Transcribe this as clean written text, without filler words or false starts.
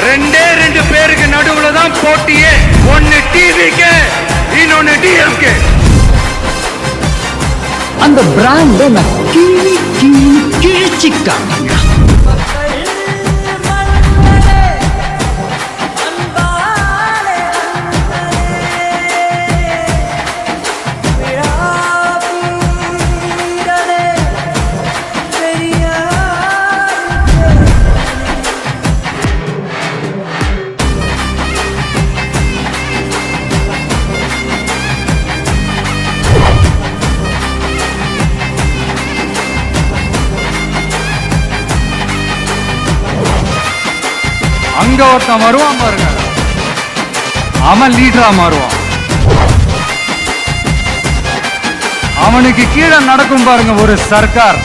ரெண்டே ரெண்டு பேருக்கு நடுவுல தான் போட்டியே. ஒன்னு டிவிக்கு, இன்னொன்னு டிஎம்கே. அந்த பிராண்ட் நான் கிழிச்சிக்காங்க. அங்க ஒருத்தன் வருவான் பாருங்க, அவன் லீடரா மாறுவான். அவனுக்கு கீழே நடக்கும் பாருங்க ஒரு சர்க்கார்,